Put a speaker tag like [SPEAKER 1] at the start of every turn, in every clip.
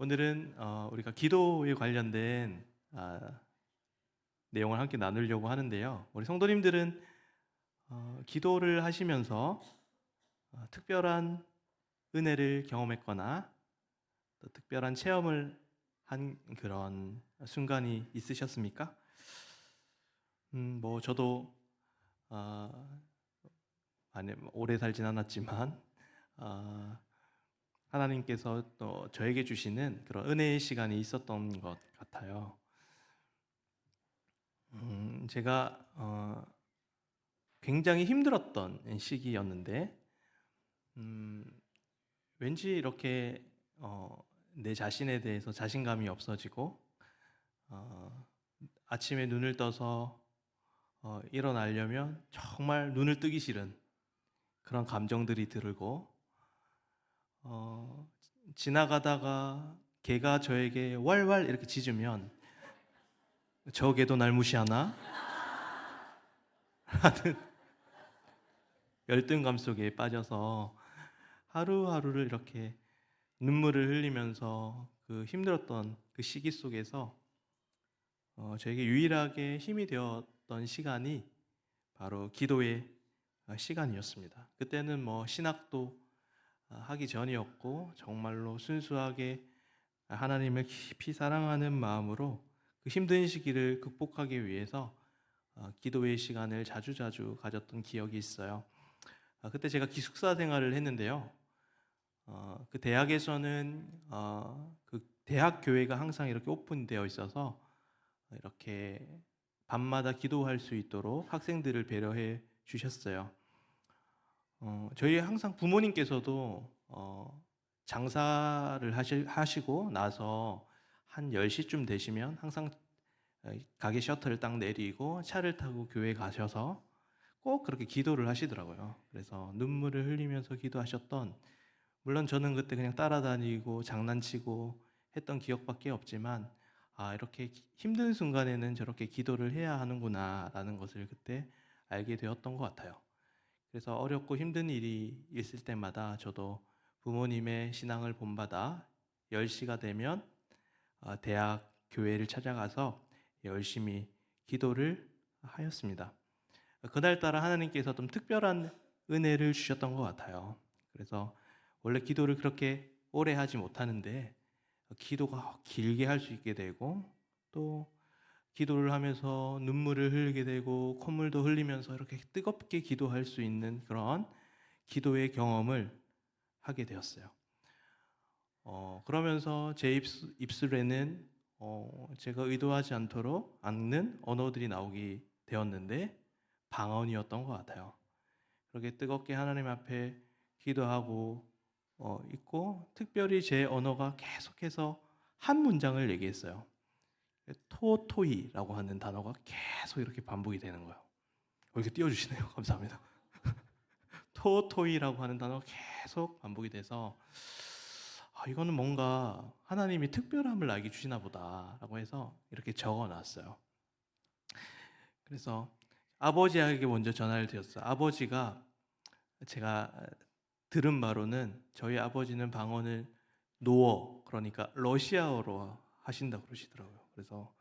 [SPEAKER 1] 오늘은 우리가 기도에 관련된 내용을 함께 나누려고 하는데요. 우리 성도님들은 기도를 하시면서 특별한 은혜를 경험했거나 또 특별한 체험을 한 그런 순간이 있으셨습니까? 저도 어, 오래 살진 않았지만 어, 하나님께서 또 저에게 주시는 그런 은혜의 시간이 있었던 것 같아요. 제가 굉장히 힘들었던 시기였는데 음, 왠지 이렇게 내 자신에 대해서 자신감이 없어지고 어, 아침에 눈을 떠서 일어나려면 정말 눈을 뜨기 싫은 그런 감정들이 들고 어, 지나가다가 개가 저에게 왈왈 이렇게 짖으면 저 개도 날 무시하나? 열등감 속에 빠져서 하루하루를 이렇게 눈물을 흘리면서 그 힘들었던 그 시기 속에서 저에게 유일하게 힘이 되었던 시간이 바로 기도의 시간이었습니다. 그때는 뭐 신학도 하기 전이었고 정말로 순수하게 하나님을 깊이 사랑하는 마음으로 그 힘든 시기를 극복하기 위해서 기도의 시간을 자주자주 가졌던 기억이 있어요. 그때 제가 기숙사 생활을 했는데요. 그 대학에서는 그 대학 교회가 항상 이렇게 오픈되어 있어서 이렇게 밤마다 기도할 수 있도록 학생들을 배려해 주셨어요. 저희 항상 부모님께서도 장사를 하시고 나서 한 10시쯤 되시면 항상 가게 셔터를 딱 내리고 차를 타고 교회 가셔서 꼭 그렇게 기도를 하시더라고요. 그래서 눈물을 흘리면서 기도하셨던, 물론 저는 그때 그냥 따라다니고 장난치고 했던 기억밖에 없지만, 이렇게 힘든 순간에는 저렇게 기도를 해야 하는구나라는 것을 그때 알게 되었던 것 같아요. 그래서 어렵고 힘든 일이 있을 때마다 저도 부모님의 신앙을 본받아 10시가 되면 대학 교회를 찾아가서 열심히 기도를 하였습니다. 그날따라 하나님께서 좀 특별한 은혜를 주셨던 것 같아요. 그래서 원래 기도를 그렇게 오래 하지 못하는데 기도가 길게 할 수 있게 되고, 또 기도를 하면서 눈물을 흘리게 되고 콧물도 흘리면서 이렇게 뜨겁게 기도할 수 있는 그런 기도의 경험을 하게 되었어요. 그러면서 제 입술에는 제가 의도하지 않는 언어들이 나오게 되었는데 방언이었던 것 같아요. 그렇게 뜨겁게 하나님 앞에 기도하고 있고, 특별히 제 언어가 계속해서 한 문장을 얘기했어요. 토토이라고 하는 단어가 계속 이렇게 반복이 되는 거예요. 이렇게 띄워주시네요. 감사합니다. 토토이라고 하는 단어가 계속 반복이 돼서 이거는 뭔가 하나님이 특별함을 나에게 주시나 보다라고 해서 이렇게 적어놨어요. 그래서 아버지에게 먼저 전화를 드렸어요. 아버지가, 제가 들은 바로는 저희 아버지는 방언을 노어, 그러니까 러시아어로 하신다고 그러시더라고요. 그래서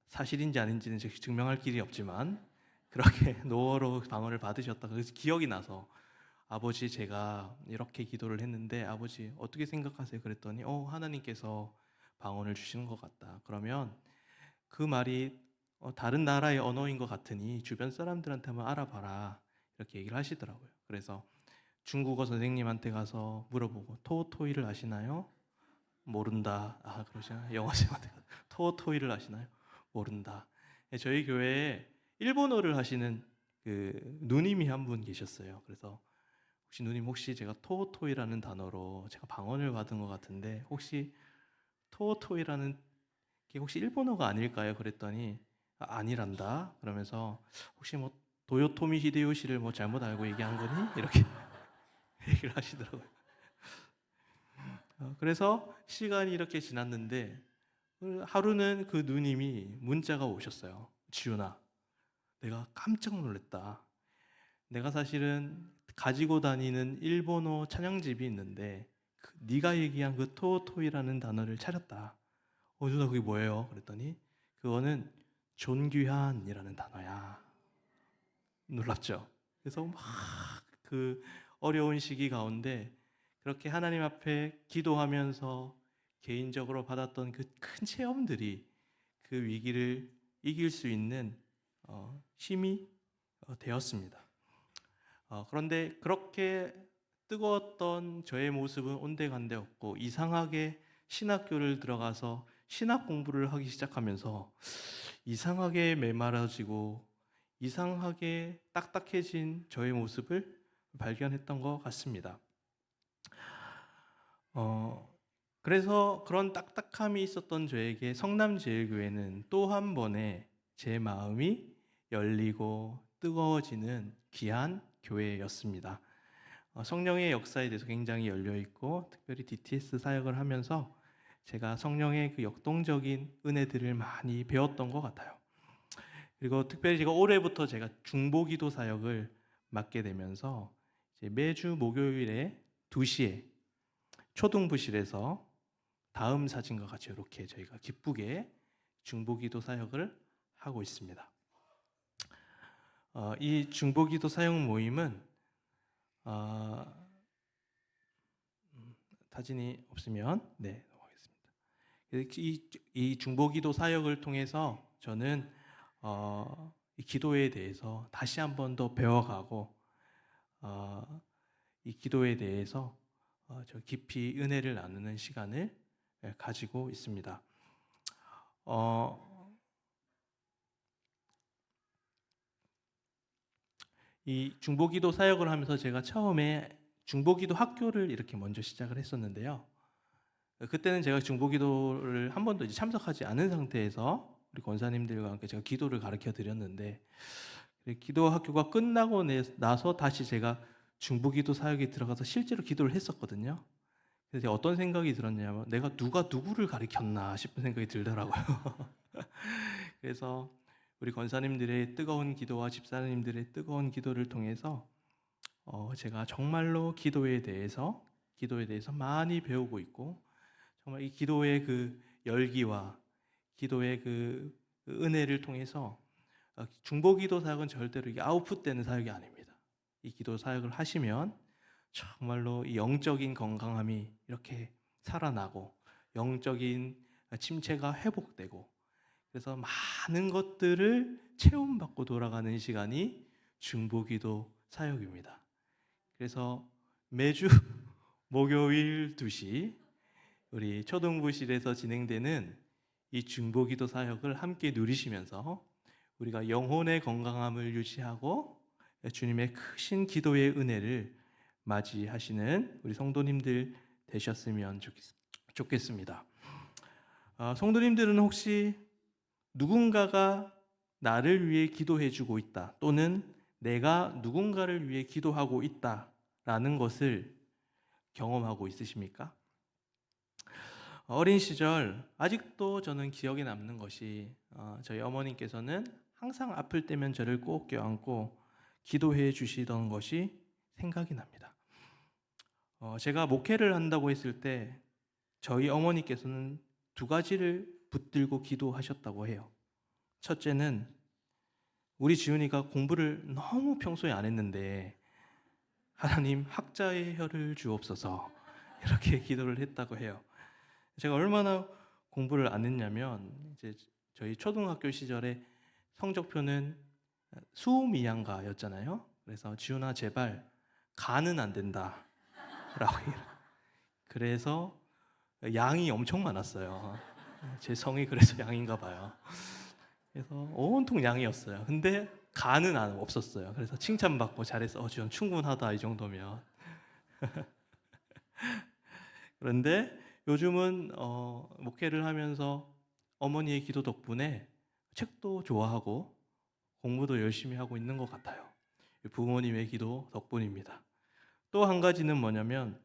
[SPEAKER 1] 사실인지 아닌지는 증명할 길이 없지만 그렇게 노어로 방언을 받으셨다. 그래서 기억이 나서 아버지, 제가 이렇게 기도를 했는데 아버지 어떻게 생각하세요? 그랬더니 하나님께서 방언을 주시는 것 같다. 그러면 그 말이 다른 나라의 언어인 것 같으니 주변 사람들한테 한번 알아봐라. 이렇게 얘기를 하시더라고요. 그래서 중국어 선생님한테 가서 물어보고 토토이를 아시나요? 모른다. 그러시나? 영어 선생님한테 가서 토토이를 아시나요? 모른다. 저희 교회에 일본어를 하시는 그 누님이 한 분 계셨어요. 그래서 혹시 누님, 혹시 제가 토토이라는 단어로 제가 방언을 받은 것 같은데 혹시 토토이라는 게 혹시 일본어가 아닐까요? 그랬더니 아니란다. 그러면서 혹시 뭐 도요토미 히데요시를 뭐 잘못 알고 얘기한 거니? 이렇게 얘기를 하시더라고요. 그래서 시간이 이렇게 지났는데 하루는 그 누님이 문자가 오셨어요. 지훈아, 내가 깜짝 놀랐다. 내가 사실은 가지고 다니는 일본어 찬양집이 있는데 네가 얘기한 그 토토이라는 단어를 차렸다. 누나 그게 뭐예요? 그랬더니 그거는 존귀한이라는 단어야. 놀랍죠? 그래서 막 그 어려운 시기 가운데 그렇게 하나님 앞에 기도하면서 개인적으로 받았던 그 큰 체험들이 그 위기를 이길 수 있는 힘이 되었습니다. 그런데 그렇게 뜨거웠던 저의 모습은 온데간데 없고 이상하게 신학교를 들어가서 신학 공부를 하기 시작하면서 이상하게 메마라지고 이상하게 딱딱해진 저의 모습을 발견했던 것 같습니다. 그래서 그런 딱딱함이 있었던 저에게 성남제일교회는 또 한 번의 제 마음이 열리고 뜨거워지는 귀한 교회였습니다. 성령의 역사에 대해서 굉장히 열려 있고 특별히 DTS 사역을 하면서 제가 성령의 그 역동적인 은혜들을 많이 배웠던 것 같아요. 그리고 특별히 제가 올해부터 제가 중보기도 사역을 맡게 되면서 이제 매주 목요일에 2시에 초등부실에서 다음 사진과 같이 이렇게 저희가 기쁘게 중보기도 사역을 하고 있습니다. 이 중보기도 사역 모임은 사진이 없으면 넘어가겠습니다. 이 중보기도 사역을 통해서 저는 이 기도에 대해서 다시 한 번 더 배워가고 이 기도에 대해서 저 깊이 은혜를 나누는 시간을 가지고 있습니다. 이 중보기도 사역을 하면서 제가 처음에 중보기도 학교를 이렇게 먼저 시작을 했었는데요. 그때는 제가 중보기도를 한 번도 이제 참석하지 않은 상태에서 우리 권사님들과 함께 제가 기도를 가르쳐 드렸는데 기도 학교가 끝나고 나서 다시 제가 중보기도 사역에 들어가서 실제로 기도를 했었거든요. 그래서 어떤 생각이 들었냐면 내가 누가 누구를 가르쳤나 싶은 생각이 들더라고요. 그래서 우리 권사님들의 뜨거운 기도와 집사님들의 뜨거운 기도를 통해서 제가 정말로 기도에 대해서 많이 배우고 있고 정말 이 기도의 그 열기와 기도의 그 은혜를 통해서 중보기도 사역은 절대로 이게 아웃풋되는 사역이 아닙니다. 이 기도 사역을 하시면 정말로 이 영적인 건강함이 이렇게 살아나고 영적인 침체가 회복되고 그래서 많은 것들을 체험받고 돌아가는 시간이 중보기도 사역입니다. 그래서 매주 목요일 2시 우리 초등부실에서 진행되는 이 중보기도 사역을 함께 누리시면서 우리가 영혼의 건강함을 유지하고 주님의 크신 기도의 은혜를 맞이하시는 우리 성도님들 되셨으면 좋겠습니다. 성도님들은 혹시 누군가가 나를 위해 기도해주고 있다 또는 내가 누군가를 위해 기도하고 있다라는 것을 경험하고 있으십니까? 어린 시절 아직도 저는 기억에 남는 것이 저희 어머님께서는 항상 아플 때면 저를 꼭 껴안고 기도해 주시던 것이 생각이 납니다. 제가 목회를 한다고 했을 때 저희 어머니께서는 2가지를 붙들고 기도하셨다고 해요. 첫째는 우리 지훈이가 공부를 너무 평소에 안 했는데 하나님 학자의 혀를 주옵소서 이렇게 기도를 했다고 해요. 제가 얼마나 공부를 안 했냐면 이제 저희 초등학교 시절에 성적표는 수미양가였잖아요. 그래서 지훈아 제발 가는 안 된다 라고 그래서 양이 엄청 많았어요. 제 성이 그래서 양인가 봐요. 그래서 온통 양이었어요. 근데 가는 없었어요. 그래서 칭찬받고 잘했어. 지훈 충분하다 이 정도면. 그런데 요즘은 목회를 하면서 어머니의 기도 덕분에 책도 좋아하고 공부도 열심히 하고 있는 것 같아요. 부모님의 기도 덕분입니다. 또 한 가지는 뭐냐면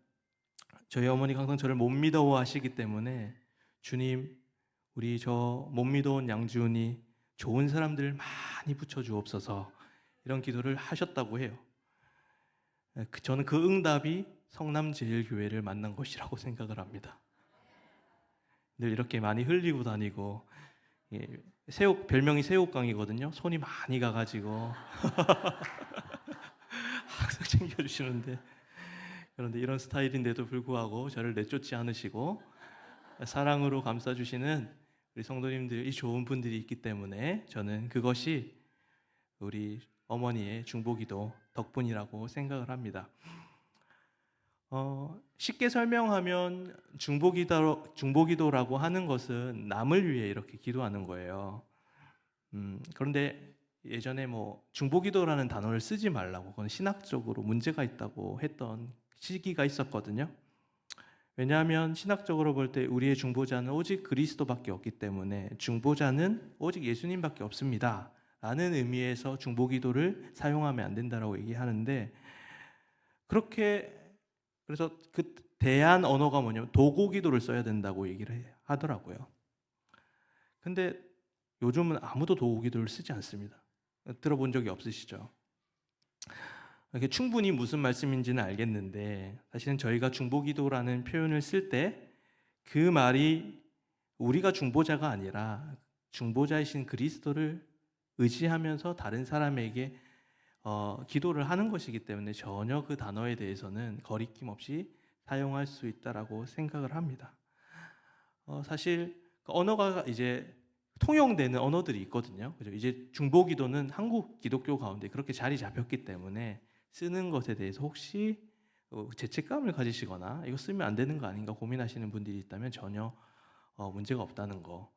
[SPEAKER 1] 저희 어머니가 항상 저를 못 믿어 하시기 때문에 주님 우리 저 못 믿어온 양지훈이 좋은 사람들 많이 붙여주옵소서 이런 기도를 하셨다고 해요. 저는 그 응답이 성남제일교회를 만난 것이라고 생각을 합니다. 늘 이렇게 많이 흘리고 다니고, 예, 별명이 새우깡이거든요. 손이 많이 가가지고 항상 챙겨주시는데, 그런데 이런 스타일인데도 불구하고 저를 내쫓지 않으시고 사랑으로 감싸주시는 우리 성도님들이 좋은 분들이 있기 때문에 저는 그것이 우리 어머니의 중보기도 덕분이라고 생각을 합니다. 쉽게 설명하면 중보기도라고 하는 것은 남을 위해 이렇게 기도하는 거예요. 그런데 예전에 중보기도라는 단어를 쓰지 말라고, 그건 신학적으로 문제가 있다고 했던 시기가 있었거든요. 왜냐하면 신학적으로 볼 때 우리의 중보자는 오직 그리스도밖에 없기 때문에 중보자는 오직 예수님밖에 없습니다 라는 의미에서 중보기도를 사용하면 안 된다라고 얘기하는데, 그래서 그 대안 언어가 뭐냐면 도고기도를 써야 된다고 얘기를 하더라고요. 근데 요즘은 아무도 도고기도를 쓰지 않습니다. 들어본 적이 없으시죠? 이게 충분히 무슨 말씀인지는 알겠는데, 사실은 저희가 중보기도라는 표현을 쓸 때 그 말이 우리가 중보자가 아니라 중보자이신 그리스도를 의지하면서 다른 사람에게 기도를 하는 것이기 때문에 전혀 그 단어에 대해서는 거리낌 없이 사용할 수 있다라고 생각을 합니다. 사실 언어가 이제 통용되는 언어들이 있거든요. 그죠? 이제 중보기도는 한국 기독교 가운데 그렇게 자리 잡혔기 때문에 쓰는 것에 대해서 혹시 죄책감을 가지시거나 이거 쓰면 안 되는 거 아닌가 고민하시는 분들이 있다면 전혀 문제가 없다는 거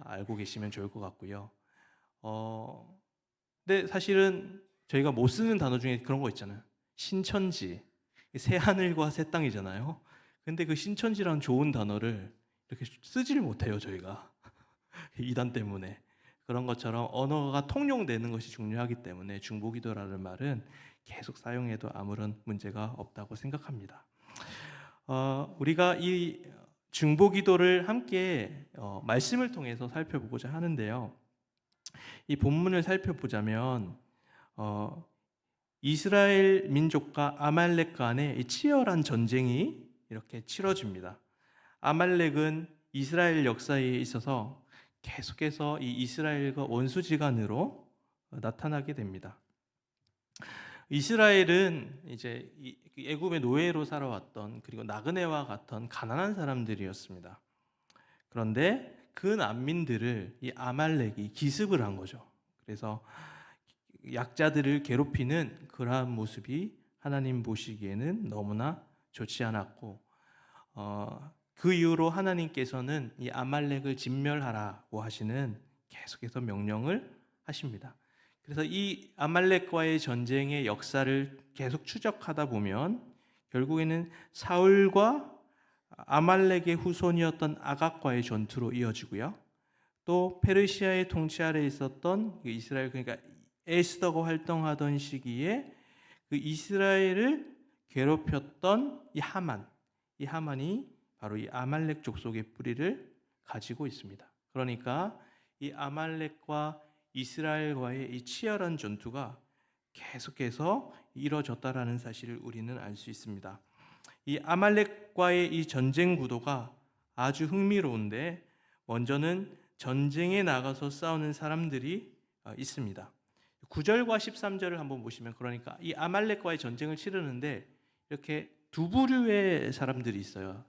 [SPEAKER 1] 알고 계시면 좋을 것 같고요. 근데 사실은 저희가 못 쓰는 단어 중에 그런 거 있잖아요. 신천지, 새 하늘과 새 땅이잖아요. 근데 그 신천지라는 좋은 단어를 이렇게 쓰지를 못해요, 저희가. 이단 때문에. 그런 것처럼 언어가 통용되는 것이 중요하기 때문에 중보기도라는 말은 계속 사용해도 아무런 문제가 없다고 생각합니다. 우리가 이 중보기도를 함께 말씀을 통해서 살펴보고자 하는데요. 이 본문을 살펴보자면 이스라엘 민족과 아말렉 간의 치열한 전쟁이 이렇게 치러집니다. 아말렉은 이스라엘 역사에 있어서 계속해서 이 이스라엘과 원수지간으로 나타나게 됩니다. 이스라엘은 이제 애굽의 노예로 살아왔던, 그리고 나그네와 같은 가난한 사람들이었습니다. 그런데 그 난민들을 이 아말렉이 기습을 한 거죠. 그래서 약자들을 괴롭히는 그러한 모습이 하나님 보시기에는 너무나 좋지 않았고, 그 이후로 하나님께서는 이 아말렉을 진멸하라고 하시는 계속해서 명령을 하십니다. 그래서 이 아말렉과의 전쟁의 역사를 계속 추적하다 보면 결국에는 사울과 아말렉의 후손이었던 아각과의 전투로 이어지고요. 또 페르시아의 통치 아래 있었던 이스라엘, 그러니까 에스더가 활동하던 시기에 그 이스라엘을 괴롭혔던 이 하만이 바로 이 아말렉 족속의 뿌리를 가지고 있습니다. 그러니까 이 아말렉과 이스라엘과의 이 치열한 전투가 계속해서 이뤄졌다라는 사실을 우리는 알 수 있습니다. 이 아말렉과의 이 전쟁 구도가 아주 흥미로운데, 먼저는 전쟁에 나가서 싸우는 사람들이 있습니다. 9절과 13절을 한번 보시면, 그러니까 이 아말렉과의 전쟁을 치르는데 이렇게 두 부류의 사람들이 있어요.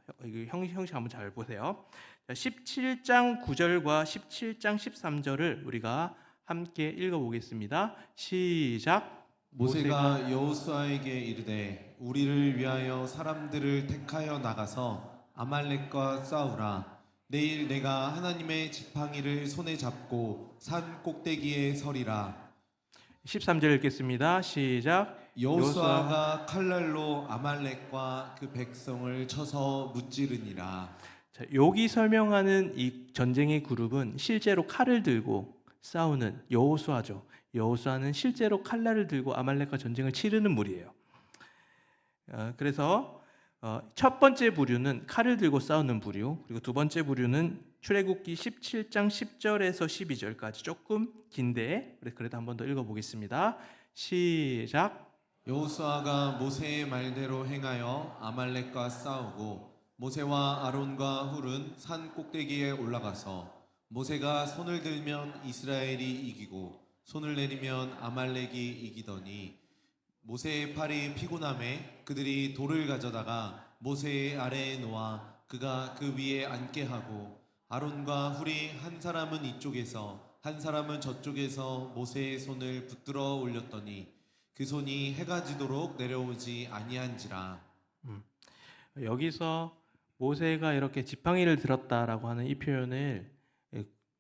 [SPEAKER 1] 형식 한번 잘 보세요. 17장 9절과 17장 13절을 우리가 함께 읽어보겠습니다. 시작.
[SPEAKER 2] 모세가 여호수아에게 이르되 우리를 위하여 사람들을 택하여 나가서 아말렉과 싸우라. 내일 내가 하나님의 지팡이를 손에 잡고 산 꼭대기에 서리라.
[SPEAKER 1] 13절 읽겠습니다. 시작.
[SPEAKER 2] 여호수아가 칼날로 아말렉과 그 백성을 쳐서 무찌르니라.
[SPEAKER 1] 자, 여기 설명하는 이 전쟁의 그룹은 실제로 칼을 들고 싸우는 여호수아죠. 여호수아는 실제로 칼날을 들고 아말렉과 전쟁을 치르는 무리예요. 그래서 첫 번째 부류는 칼을 들고 싸우는 부류, 그리고 두 번째 부류는 출애굽기 17장 10절에서 12절까지 조금 긴데 그래도 한 번 더 읽어보겠습니다. 시작.
[SPEAKER 2] 여호수아가 모세의 말대로 행하여 아말렉과 싸우고 모세와 아론과 훌은 산 꼭대기에 올라가서 모세가 손을 들면 이스라엘이 이기고 손을 내리면 아말렉이 이기더니 모세의 팔이 피곤함에 그들이 돌을 가져다가 모세의 아래에 놓아 그가 그 위에 앉게 하고 아론과 훌이 한 사람은 이쪽에서 한 사람은 저쪽에서 모세의 손을 붙들어 올렸더니 그 손이 해가 지도록 내려오지 아니한지라.
[SPEAKER 1] 여기서 모세가 이렇게 지팡이를 들었다라고 하는 이 표현을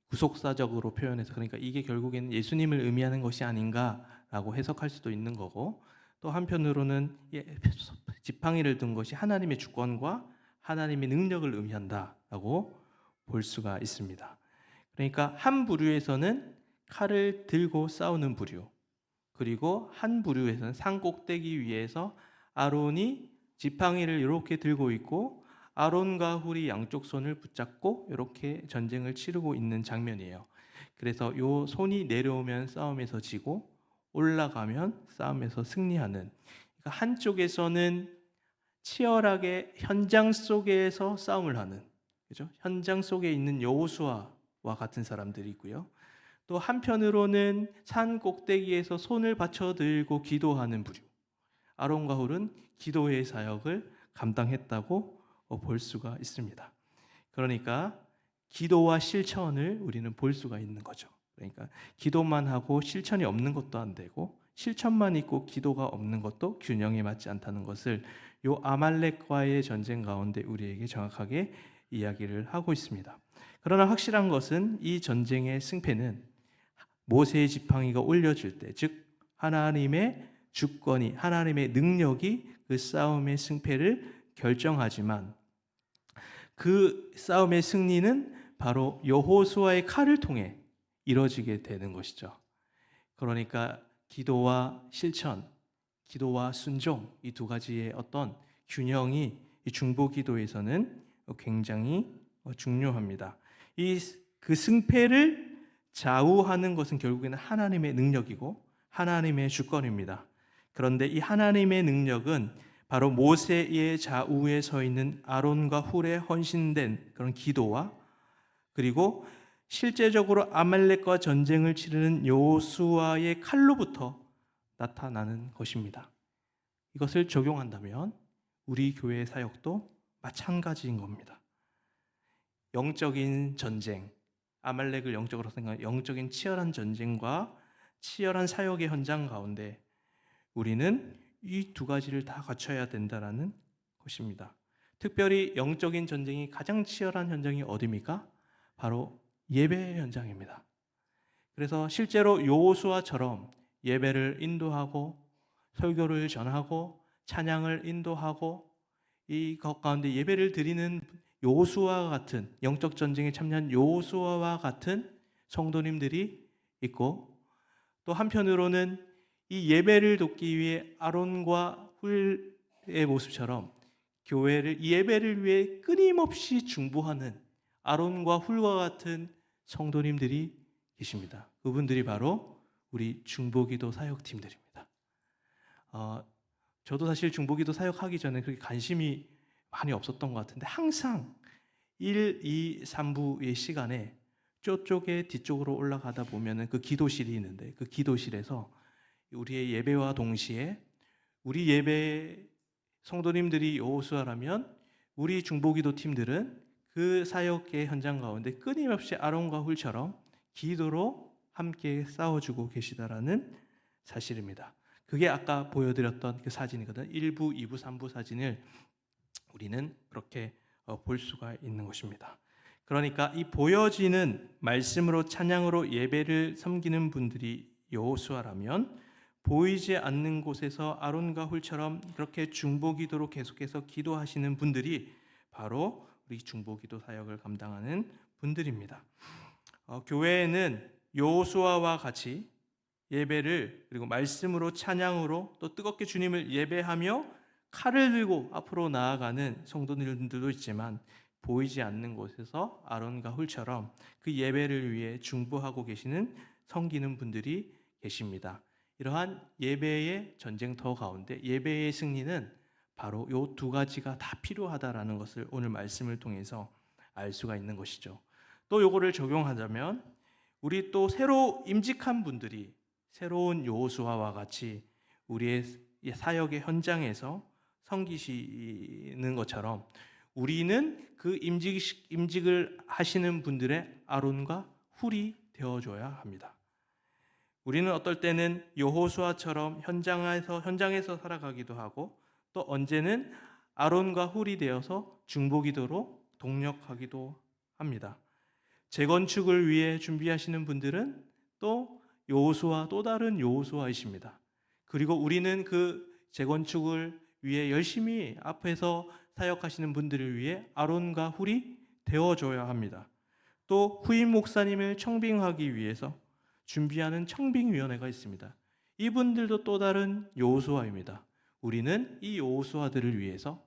[SPEAKER 1] 구속사적으로 표현해서, 그러니까 이게 결국에는 예수님을 의미하는 것이 아닌가라고 해석할 수도 있는 거고, 또 한편으로는 지팡이를 든 것이 하나님의 주권과 하나님의 능력을 의미한다라고 볼 수가 있습니다. 그러니까 한 부류에서는 칼을 들고 싸우는 부류, 그리고 한 부류에서는 산 꼭대기 위에서 아론이 지팡이를 이렇게 들고 있고 아론과 훌이 양쪽 손을 붙잡고 이렇게 전쟁을 치르고 있는 장면이에요. 그래서 요 손이 내려오면 싸움에서 지고 올라가면 싸움에서 승리하는, 그러니까 한쪽에서는 치열하게 현장 속에서 싸움을 하는, 그죠? 현장 속에 있는 여호수아와 같은 사람들이 있고요. 또 한편으로는 산 꼭대기에서 손을 받쳐 들고 기도하는 부류, 아론과 훌은 기도의 사역을 감당했다고 볼 수가 있습니다. 그러니까 기도와 실천을 우리는 볼 수가 있는 거죠. 그러니까 기도만 하고 실천이 없는 것도 안 되고 실천만 있고 기도가 없는 것도 균형에 맞지 않다는 것을 요 아말렉과의 전쟁 가운데 우리에게 정확하게 이야기를 하고 있습니다. 그러나 확실한 것은 이 전쟁의 승패는 모세의 지팡이가 올려질 때, 즉 하나님의 주권이, 하나님의 능력이 그 싸움의 승패를 결정하지만 그 싸움의 승리는 바로 여호수아의 칼을 통해 이루어지게 되는 것이죠. 그러니까 기도와 실천, 기도와 순종, 이 두 가지의 어떤 균형이 이 중보 기도에서는 굉장히 중요합니다. 그 승패를 좌우하는 것은 결국에는 하나님의 능력이고 하나님의 주권입니다. 그런데 이 하나님의 능력은 바로 모세의 좌우에 서 있는 아론과 훌의 헌신된 그런 기도와, 그리고 실제적으로 아말렉과 전쟁을 치르는 여호수아의 칼로부터 나타나는 것입니다. 이것을 적용한다면 우리 교회의 사역도 마찬가지인 겁니다. 영적인 전쟁, 아말렉을 영적으로 생각하는 영적인 치열한 전쟁과 치열한 사역의 현장 가운데 우리는 이 두 가지를 다 갖춰야 된다는 것입니다. 특별히 영적인 전쟁이 가장 치열한 현장이 어디입니까? 바로 예배 현장입니다. 그래서 실제로 여호수아처럼 예배를 인도하고 설교를 전하고 찬양을 인도하고 이것 가운데 예배를 드리는 여호수아와 같은, 영적 전쟁에 참여한 여호수아와 같은 성도님들이 있고, 또 한편으로는 이 예배를 돕기 위해 아론과 훌의 모습처럼 교회를, 예배를 위해 끊임없이 중보하는 아론과 훌과 같은 성도님들이 계십니다. 그분들이 바로 우리 중보기도 사역팀들입니다. 저도 사실 중보기도 사역하기 전에 그렇게 관심이 많이 없었던 것 같은데 항상 1, 2, 3부의 시간에 저쪽에 뒤쪽으로 올라가다 보면은 그 기도실이 있는데 그 기도실에서 우리의 예배와 동시에 우리 예배 성도님들이 여호수아라면 우리 중보기도 팀들은 그 사역의 현장 가운데 끊임없이 아론과 훌처럼 기도로 함께 싸워주고 계시다라는 사실입니다. 그게 아까 보여드렸던 그 사진이거든. 1부, 2부, 3부 사진을 우리는 그렇게 볼 수가 있는 것입니다. 그러니까 이 보여지는 말씀으로 찬양으로 예배를 섬기는 분들이 여호수아라면 보이지 않는 곳에서 아론과 훌처럼 그렇게 중보기도로 계속해서 기도하시는 분들이 바로 우리 중보기도 사역을 감당하는 분들입니다. 교회에는 여호수아와 같이 예배를, 그리고 말씀으로 찬양으로 또 뜨겁게 주님을 예배하며 칼을 들고 앞으로 나아가는 성도님들도 있지만 보이지 않는 곳에서 아론과 훌처럼 그 예배를 위해 중보하고 계시는 섬기는 분들이 계십니다. 이러한 예배의 전쟁터 가운데 예배의 승리는 바로 이 두 가지가 다 필요하다라는 것을 오늘 말씀을 통해서 알 수가 있는 것이죠. 또 요거를 적용하자면 우리 또 새로 임직한 분들이 새로운 여호수아와 같이 우리의 사역의 현장에서 섬기시는 것처럼 우리는 그 임직을 하시는 분들의 아론과 훌이 되어줘야 합니다. 우리는 어떨 때는 여호수아처럼 현장에서 살아가기도 하고 또 언제는 아론과 훌이 되어서 중보기도로 동력하기도 합니다. 재건축을 위해 준비하시는 분들은 또 여호수아 또 다른 여호수아이십니다. 그리고 우리는 그 재건축을 위해 열심히 앞에서 사역하시는 분들을 위해 아론과 훌이 되어줘야 합니다. 또 후임 목사님을 청빙하기 위해서 준비하는 청빙위원회가 있습니다. 이분들도 또 다른 여호수아입니다. 우리는 이 여호수아들을 위해서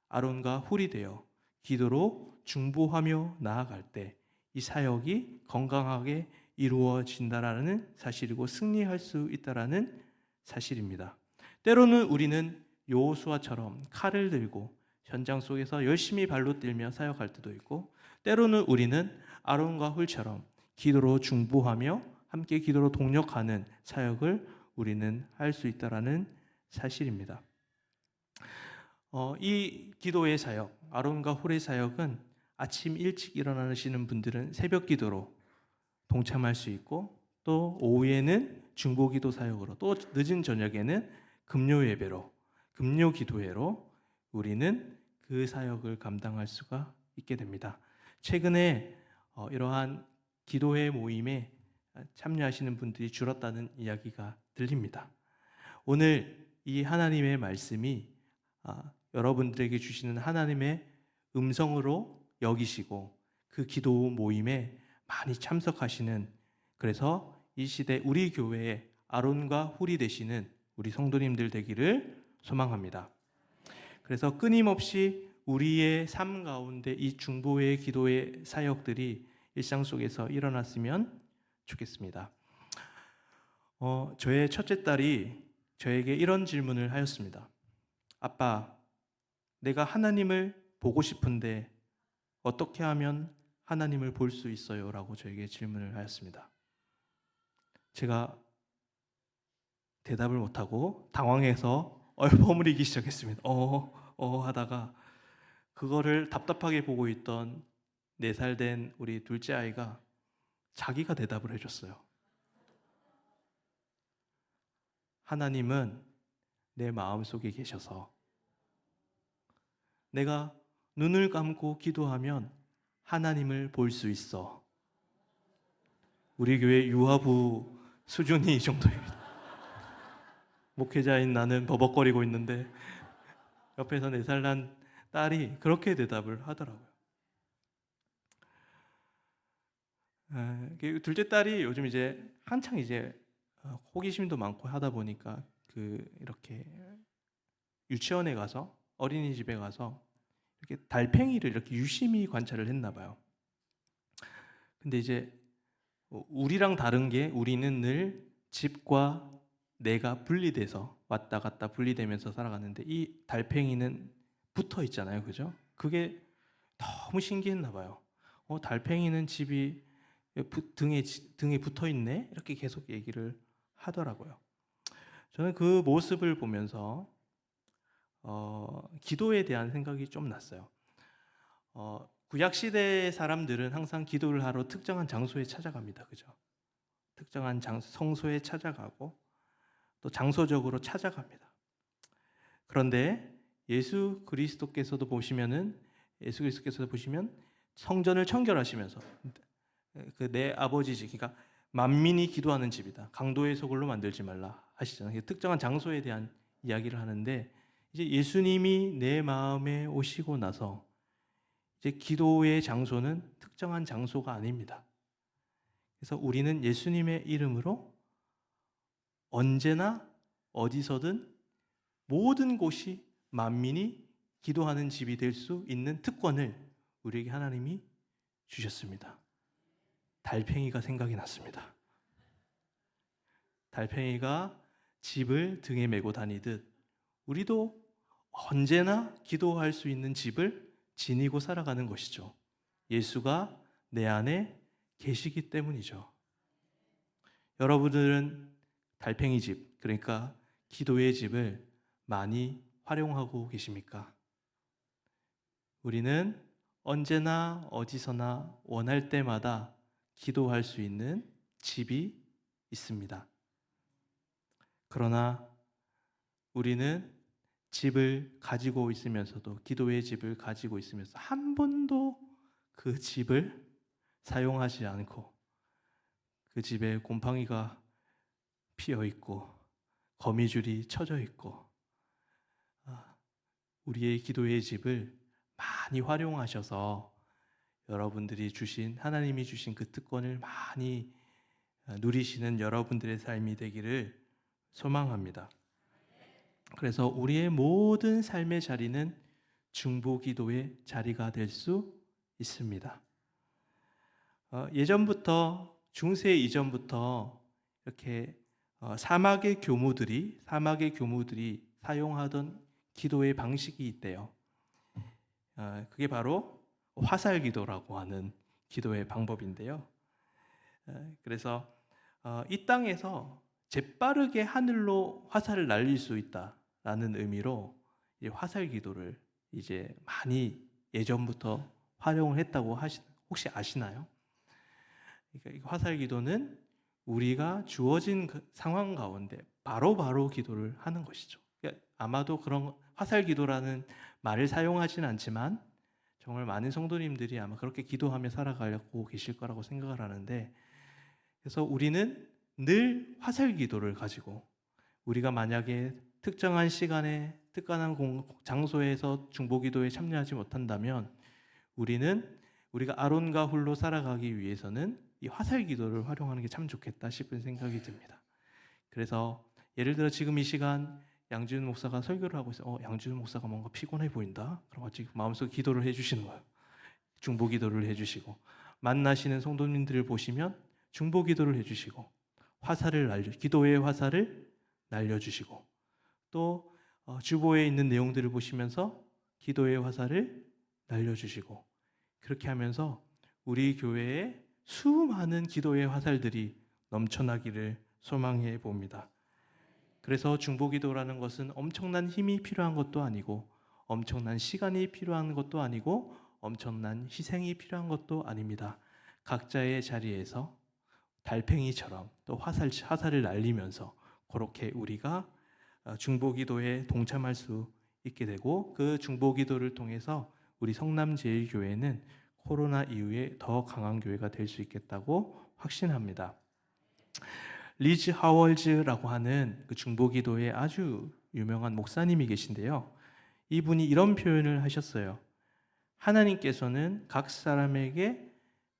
[SPEAKER 1] 아론과 훌이 되어 기도로 중보하며 나아갈 때 이 사역이 건강하게 이루어진다라는 사실이고 승리할 수 있다라는 사실입니다. 때로는 우리는 여호수아처럼 칼을 들고 현장 속에서 열심히 발로 뛰며 사역할 때도 있고 때로는 우리는 아론과 훌처럼 기도로 중보하며 함께 기도로 동력하는 사역을 우리는 할 수 있다라는 사실입니다. 이 기도의 사역, 아론과 훌의 사역은 아침 일찍 일어나시는 분들은 새벽 기도로 동참할 수 있고 또 오후에는 중보기도 사역으로 또 늦은 저녁에는 금요 예배로 금요 기도회로 우리는 그 사역을 감당할 수가 있게 됩니다. 최근에 이러한 기도회 모임에 참여하시는 분들이 줄었다는 이야기가 들립니다. 오늘 이 하나님의 말씀이 여러분들에게 주시는 하나님의 음성으로 여기시고 그 기도 모임에 많이 참석하시는 그래서 이 시대 우리 교회의 아론과 훌이 되시는 우리 성도님들 되기를 소망합니다. 그래서 끊임없이 우리의 삶 가운데 이 중보의 기도의 사역들이 일상 속에서 일어났으면 좋겠습니다. 저의 첫째 딸이 저에게 이런 질문을 하였습니다. 아빠, 내가 하나님을 보고 싶은데 어떻게 하면 하나님을 볼 수 있어요? 라고 저에게 질문을 하였습니다. 제가 대답을 못하고 당황해서 얼버무리기 시작했습니다. 하다가 그거를 답답하게 보고 있던 4살 된 우리 둘째 아이가 자기가 대답을 해줬어요. 하나님은 내 마음속에 계셔서 내가 눈을 감고 기도하면 하나님을 볼 수 있어. 우리 교회 유아부 수준이 이 정도입니다. 목회자인 나는 버벅거리고 있는데 옆에서 4살 난 딸이 그렇게 대답을 하더라고요. 둘째 딸이 요즘 이제 한창 이제 호기심도 많고 하다 보니까 이렇게 유치원에 가서 어린이집에 가서 이렇게 달팽이를 이렇게 유심히 관찰을 했나 봐요. 근데 이제 우리랑 다른 게 우리는 늘 집과 내가 분리돼서 왔다 갔다 분리되면서 살아갔는데 이 달팽이는 붙어 있잖아요, 그죠? 그게 너무 신기했나 봐요. 달팽이는 집이 등에 붙어 있네 이렇게 계속 얘기를 하더라고요. 저는 그 모습을 보면서 기도에 대한 생각이 좀 났어요. 구약 시대의 사람들은 항상 기도를 하러 특정한 장소에 찾아갑니다, 그죠? 특정한 성소에 찾아가고 또 장소적으로 찾아갑니다. 그런데 예수 그리스도께서도 보시면 성전을 청결하시면서 내 아버지 집, 그러니까 만민이 기도하는 집이다. 강도의 소굴로 만들지 말라 하시잖아요. 특정한 장소에 대한 이야기를 하는데 이제 예수님이 내 마음에 오시고 나서 이제 기도의 장소는 특정한 장소가 아닙니다. 그래서 우리는 예수님의 이름으로 언제나 어디서든 모든 곳이 만민이 기도하는 집이 될 수 있는 특권을 우리에게 하나님이 주셨습니다. 달팽이가 생각이 났습니다. 달팽이가 집을 등에 메고 다니듯 우리도 언제나 기도할 수 있는 집을 지니고 살아가는 것이죠. 예수가 내 안에 계시기 때문이죠. 여러분들은 달팽이 집, 그러니까 기도의 집을 많이 활용하고 계십니까? 우리는 언제나 어디서나 원할 때마다 기도할 수 있는 집이 있습니다. 그러나 우리는 집을 가지고 있으면서도, 기도의 집을 가지고 있으면서 한 번도 그 집을 사용하지 않고 그 집에 곰팡이가 피어 있고 거미줄이 쳐져 있고, 우리의 기도의 집을 많이 활용하셔서 여러분들이 주신, 하나님이 주신 그 특권을 많이 누리시는 여러분들의 삶이 되기를 소망합니다. 그래서 우리의 모든 삶의 자리는 중보기도의 자리가 될 수 있습니다. 예전부터, 중세 이전부터 이렇게 사막의 교무들이 사용하던 기도의 방식이 있대요. 그게 바로 화살기도라고 하는 기도의 방법인데요. 그래서 이 땅에서 재빠르게 하늘로 화살을 날릴 수 있다라는 의미로 이 화살기도를 이제 많이 예전부터 활용을 했다고 혹시 아시나요? 그러니까 이 화살기도는 우리가 주어진 그 상황 가운데 바로바로 기도를 하는 것이죠. 그러니까 아마도 그런 화살기도라는 말을 사용하지는 않지만 정말 많은 성도님들이 아마 그렇게 기도하며 살아가고 계실 거라고 생각을 하는데, 그래서 우리는 늘 화살기도를 가지고, 우리가 만약에 특정한 시간에 특정한 장소에서 중보기도에 참여하지 못한다면 우리가 아론과 훌로 살아가기 위해서는 이 화살기도를 활용하는 게 참 좋겠다 싶은 생각이 듭니다. 그래서 예를 들어 지금 이 시간 양지훈 목사가 설교를 하고 있어요. 양지훈 목사가 뭔가 피곤해 보인다. 그럼 같이 마음속에 기도를 해주시는 거예요. 중보기도를 해주시고, 만나시는 성도님들을 보시면 중보기도를 해주시고, 기도의 화살을 날려주시고, 또 주보에 있는 내용들을 보시면서 기도의 화살을 날려주시고, 그렇게 하면서 우리 교회에 수많은 기도의 화살들이 넘쳐나기를 소망해 봅니다. 그래서 중보기도라는 것은 엄청난 힘이 필요한 것도 아니고, 엄청난 시간이 필요한 것도 아니고, 엄청난 희생이 필요한 것도 아닙니다. 각자의 자리에서 달팽이처럼 또 화살을 날리면서 그렇게 우리가 중보기도에 동참할 수 있게 되고, 그 중보기도를 통해서 우리 성남제일교회는 코로나 이후에 더 강한 교회가 될 수 있겠다고 확신합니다. 리즈 하월즈라고 하는 그 중보기도의 아주 유명한 목사님이 계신데요. 이분이 이런 표현을 하셨어요. 하나님께서는 각 사람에게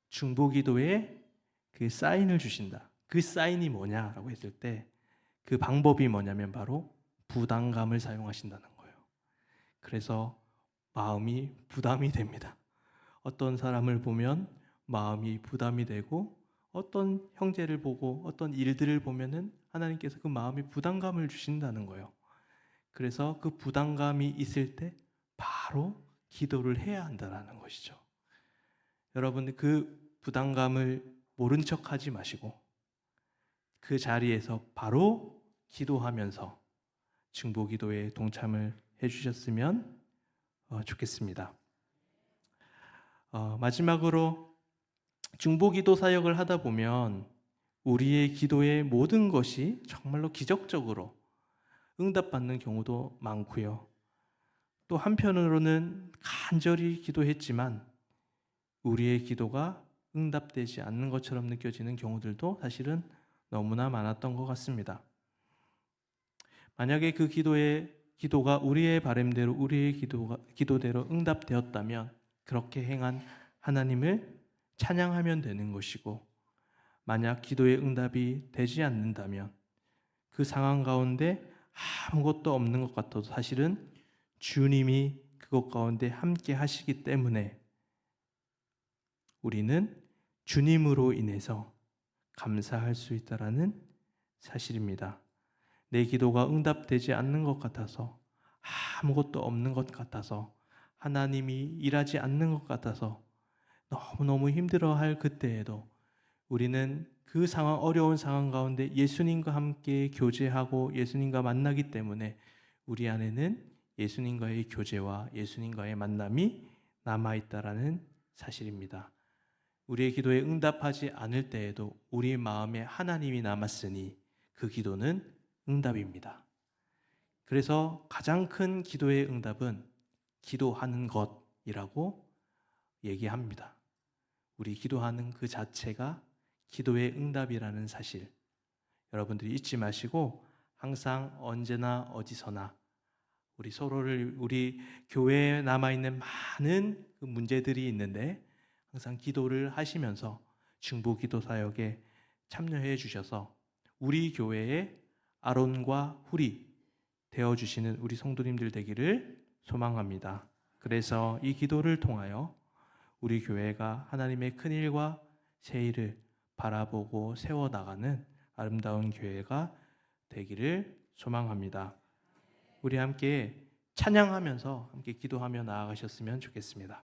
[SPEAKER 1] 중보기도에 그 사인을 주신다. 그 사인이 뭐냐라고 했을 때 그 방법이 뭐냐면 바로 부담감을 사용하신다는 거예요. 그래서 마음이 부담이 됩니다. 어떤 사람을 보면 마음이 부담이 되고, 어떤 형제를 보고 어떤 일들을 보면은 하나님께서 그 마음에 부담감을 주신다는 거예요. 그래서 그 부담감이 있을 때 바로 기도를 해야 한다는 것이죠. 여러분, 그 부담감을 모른 척하지 마시고 그 자리에서 바로 기도하면서 중보기도에 동참을 해주셨으면 좋겠습니다. 마지막으로 중보기도 사역을 하다 보면 우리의 기도의 모든 것이 정말로 기적적으로 응답받는 경우도 많고요. 또 한편으로는 간절히 기도했지만 우리의 기도가 응답되지 않는 것처럼 느껴지는 경우들도 사실은 너무나 많았던 것 같습니다. 만약에 그 기도가 우리의 바람대로, 우리의 기도대로 응답되었다면 그렇게 행한 하나님을 찬양하면 되는 것이고, 만약 기도의 응답이 되지 않는다면 그 상황 가운데 아무것도 없는 것 같아도 사실은 주님이 그것 가운데 함께 하시기 때문에 우리는 주님으로 인해서 감사할 수 있다라는 사실입니다. 내 기도가 응답되지 않는 것 같아서, 아무것도 없는 것 같아서, 하나님이 일하지 않는 것 같아서 너무너무 힘들어할 그때에도 우리는 그 상황, 어려운 상황 가운데 예수님과 함께 교제하고 예수님과 만나기 때문에 우리 안에는 예수님과의 교제와 예수님과의 만남이 남아있다라는 사실입니다. 우리의 기도에 응답하지 않을 때에도 우리 마음에 하나님이 남았으니 그 기도는 응답입니다. 그래서 가장 큰 기도의 응답은 기도하는 것이라고 얘기합니다. 우리 기도하는 그 자체가 기도의 응답이라는 사실, 여러분들이 잊지 마시고 항상 언제나 어디서나 우리 교회에 남아있는 많은 그 문제들이 있는데 항상 기도를 하시면서 중보 기도 사역에 참여해 주셔서 우리 교회의 아론과 훌이 되어 주시는 우리 성도님들 되기를 소망합니다. 그래서 이 기도를 통하여 우리 교회가 하나님의 큰 일과 새 일을 바라보고 세워 나가는 아름다운 교회가 되기를 소망합니다. 우리 함께 찬양하면서 함께 기도하며 나아가셨으면 좋겠습니다.